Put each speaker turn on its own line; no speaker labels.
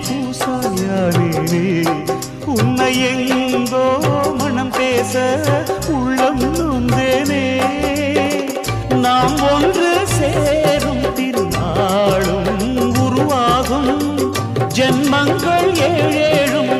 பூசாயானே உன்னை எங்கோ மனம் பேச உள்ளம் நொந்தேனே நாம் ஒன்று சேரும் திருநாளும் உருவாகும் ஜென்மங்கள் ஏழேழும்